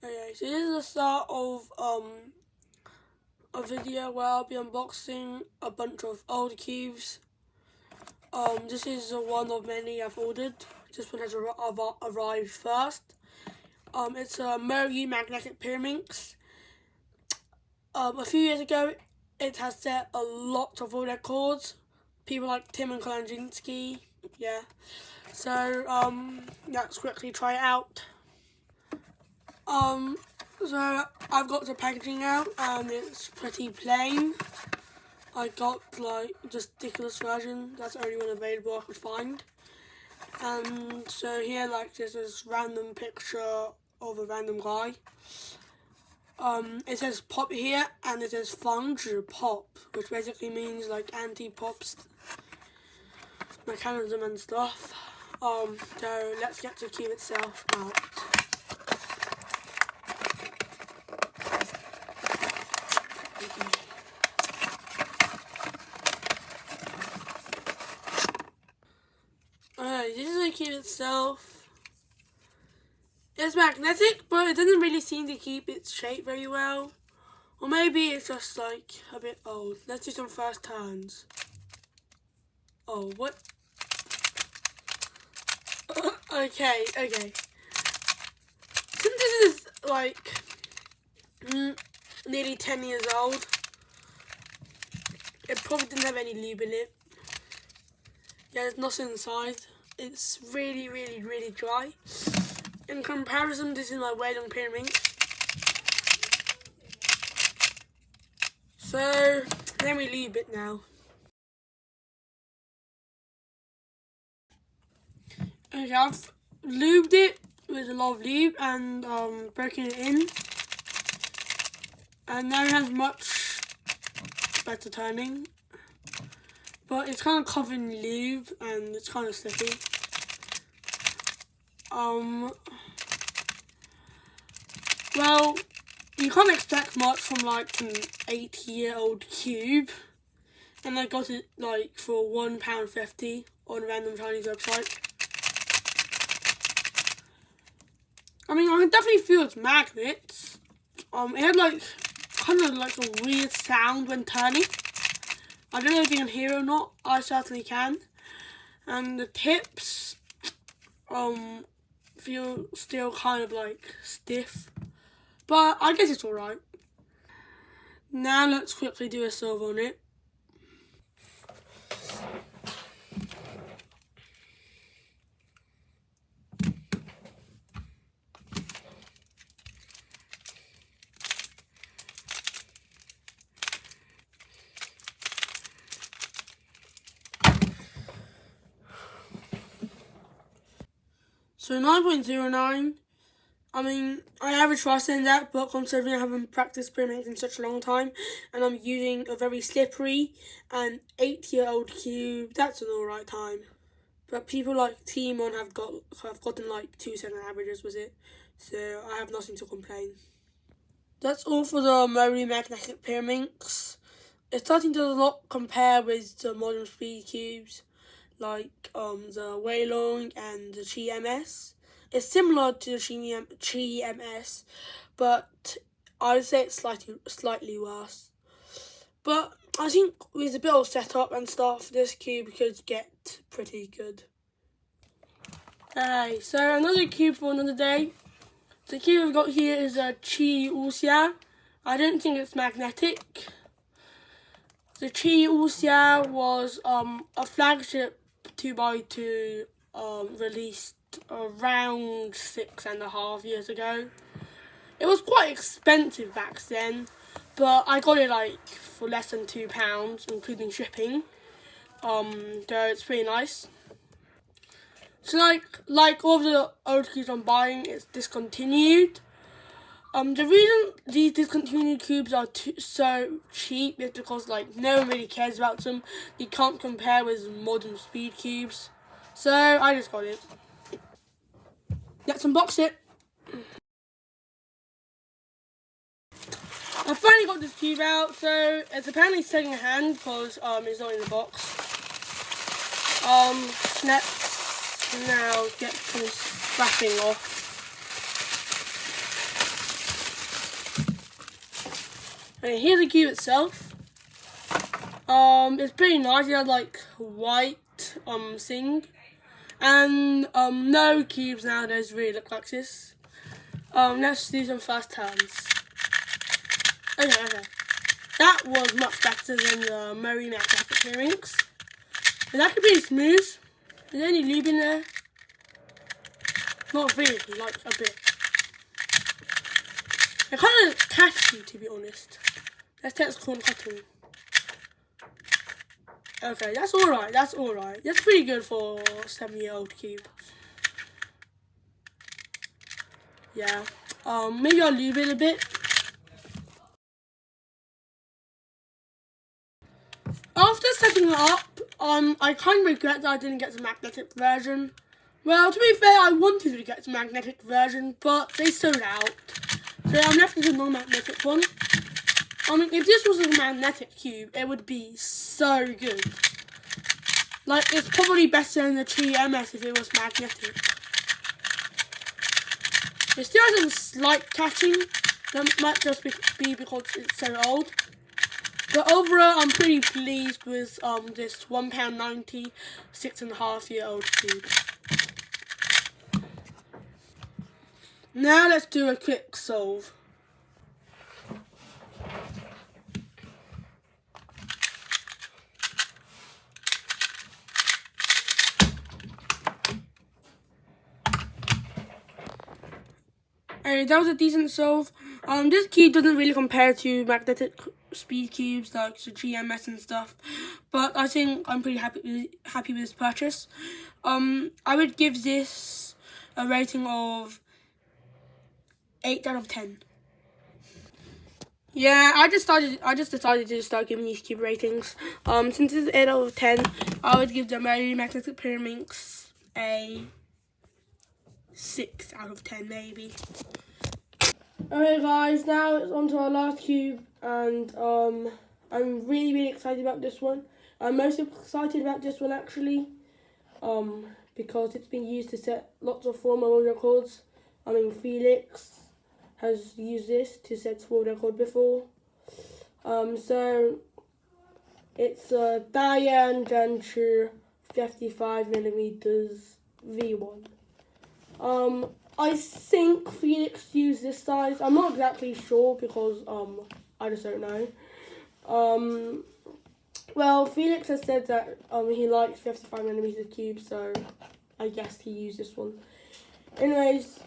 Okay, so this is the start of a video where I'll be unboxing a bunch of old cubes. This is one of many I've ordered. This one has arrived first. It's a Moyu magnetic pyraminx. A few years ago, it has set a lot of world records. People like Tim and Zhanchi, yeah. So let's quickly try it out. So I've got the packaging out and it's pretty plain. I got like the stickerless version, that's the only one available I could find. And so here there's this random picture of a random guy. It says pop here and it says flagship pop, which basically means like anti-pops mechanism and stuff. So let's get the cube itself out. This is the cube itself. It's magnetic, but it doesn't really seem to keep its shape very well. Or maybe it's just like a bit old. Let's do some first turns. Oh, what? Okay. Since this is like nearly 10 years old, it probably didn't have any lube in it. Yeah, there's nothing inside. It's really dry. In comparison, this is my way long pyramid. So let me lube it now. Okay, I've lubed it with a lot of lube and broken it in. And now it has much better turning. But it's kind of covered in lube and it's kind of sticky. Well, you can't expect much from like an 8-year-old cube. And I got it like for £1.50 on a random Chinese website. I mean, I can definitely feel its magnets. It had like kind of like a weird sound when turning. I don't know if you can hear it or not. I certainly can. And the tips feel still kind of like stiff, but I guess it's alright. Now let's quickly do a solve on it. So 9.09, I mean, I have a trust in that, but considering I haven't practiced pyraminx in such a long time, and I'm using a very slippery and 8-year-old cube, that's an alright time. But people like Timon have gotten like 2-second averages with it, so I have nothing to complain. That's all for the Moyu magnetic pyraminx. It's starting to not compare with the modern speed cubes, like the Weilong and the Qiyi MS. It's similar to the Qiyi MS, but I'd say it's slightly worse. But I think with a bit of setup and stuff, this cube could get pretty good. Okay, so another cube for another day. The cube I've got here is a Qiyi Wuxia. I don't think it's magnetic. The Qiyi Wuxia was a flagship 2x2 released around 6.5 years ago. It was quite expensive back then, but I got it like for less than £2, including shipping. So it's pretty nice. So like all of the old cubes I'm buying, it's discontinued. The reason these discontinued cubes are so cheap is because like no one really cares about them. You can't compare with modern speed cubes. So I just got it. Let's unbox it. I finally got this cube out, so it's apparently second hand because it's not in the box. Let's now get some wrapping off. Okay, here's the cube itself. It's pretty nice. It has like white thing, and no cubes nowadays really look like this. Let's do some fast turns. Okay. That was much better than the Moyu pyraminx. It's actually pretty smooth. Is there any lube in there? Not really, like a bit. It kind of catchy, to be honest. Let's test corn cutting. Okay, that's alright, that's alright. That's pretty good for a 7-year-old cube. Yeah. Maybe I'll lube it a bit. After setting it up, I kind of regret that I didn't get the magnetic version. Well, to be fair, I wanted to get the magnetic version, but they sold out. So I'm left with a non-magnetic one. I mean, if this was a magnetic cube, it would be so good. Like, it's probably better than the Qiyi MS if it was magnetic. It still has a slight catching. That might just be because it's so old. But overall, I'm pretty pleased with this £1.90 6.5-year-old cube. Now let's do a quick solve. That was a decent solve. This cube doesn't really compare to magnetic speed cubes like the GMS and stuff, but I think I'm pretty happy with this purchase. I would give this a rating of 8 out of 10. Yeah, I just decided to start giving these cube ratings. Since it's 8 out of 10, I would give the Moyu magnetic pyraminx a 6 out of 10 maybe. Okay guys, now it's on to our last cube, and I'm really excited about this one. I'm most excited about this one actually, because it's been used to set lots of former world records. I mean, Felix has used this to set world record before. So it's a Dayan zhanchi 55mm V1. I think Felix used this size. I'm not exactly sure because I just don't know. Well, Felix has said that he likes 55mm cubes, so I guess he used this one. Anyways,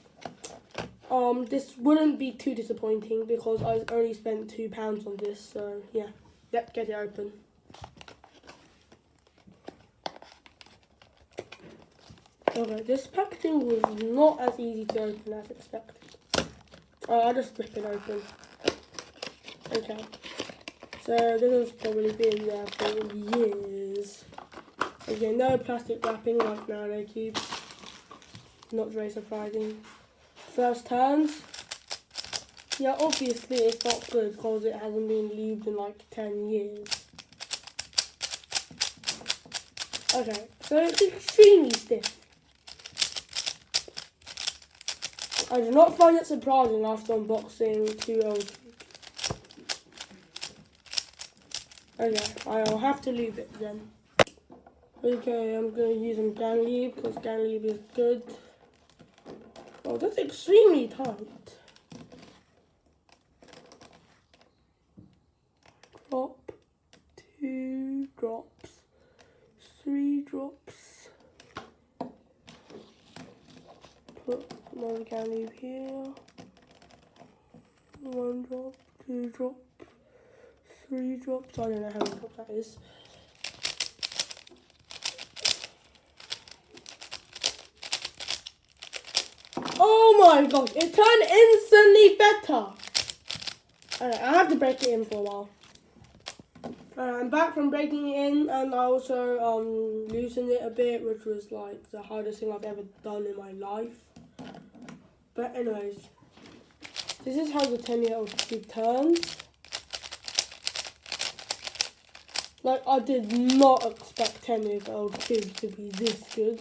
this wouldn't be too disappointing because I only spent £2 on this, so yeah, let's get it open. Okay, this packaging was not as easy to open as expected. I'll just rip it open. Okay, so this has probably been there for years. Again, no plastic wrapping like nano cubes. Not very surprising. First turns. Yeah, obviously it's not good because it hasn't been lubed in like 10 years. Okay, so it's extremely stiff. I do not find it surprising after unboxing 2 old cubes. Okay, I'll have to lube it then. Okay, I'm going to use some Gan lube because Gan lube is good. Oh, that's extremely tight. Drop, 2 drops, 3 drops. Put another Gan lube here. 1 drop, 2 drops, 3 drops. I don't know how many drops that is. Oh my gosh, it turned instantly better. Alright, I have to break it in for a while. I'm back from breaking it in, and I also loosened it a bit, which was like the hardest thing I've ever done in my life. But anyways, this is how the 10-year-old cube turns. Like, I did not expect 10-year-old cubes to be this good.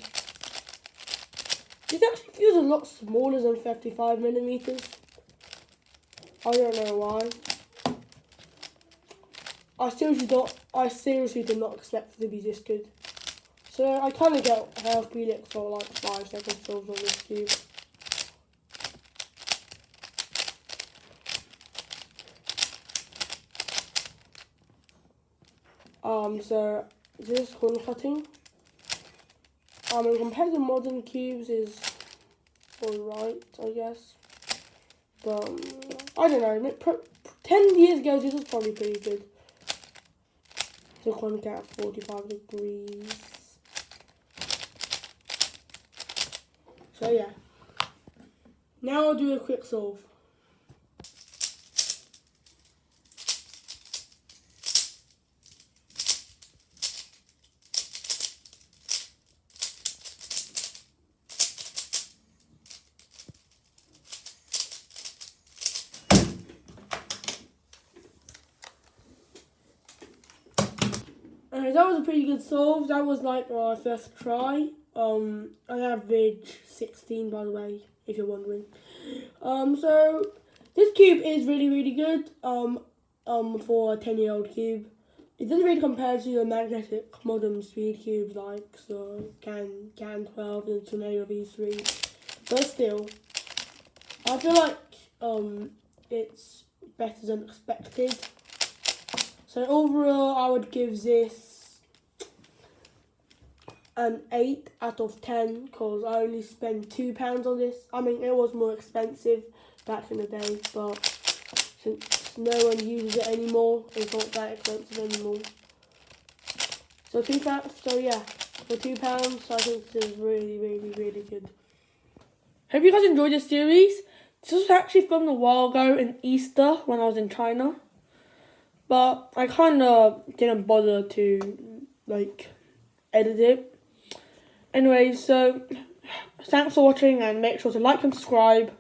This actually feels a lot smaller than 55mm. I don't know why. I seriously did not expect it to be this good. So I kind of get how Felix for like 5 seconds solves on this cube. So this is corner cutting. And compared to modern cubes is alright, I guess. But I don't know. 10 years ago, this was probably pretty good. So corner cut at 45 degrees. So yeah. Now I'll do a quick solve. That was a pretty good solve. That was like my first try. I average 16, by the way, if you're wondering. So this cube is really good. For a 10-year-old cube, it doesn't really compare to the magnetic modern speed cubes like the Can 12 and Tornado V3. But still, I feel like it's better than expected. So overall, I would give this an 8 out of 10 because I only spent £2 on this. I mean, it was more expensive back in the day, but since no one uses it anymore, it's not that expensive anymore. So yeah, for £2, I think this is really good. Hope you guys enjoyed this series. This was actually filmed a while ago in Easter when I was in China, but I kind of didn't bother to edit it. Anyway, so thanks for watching and make sure to like and subscribe.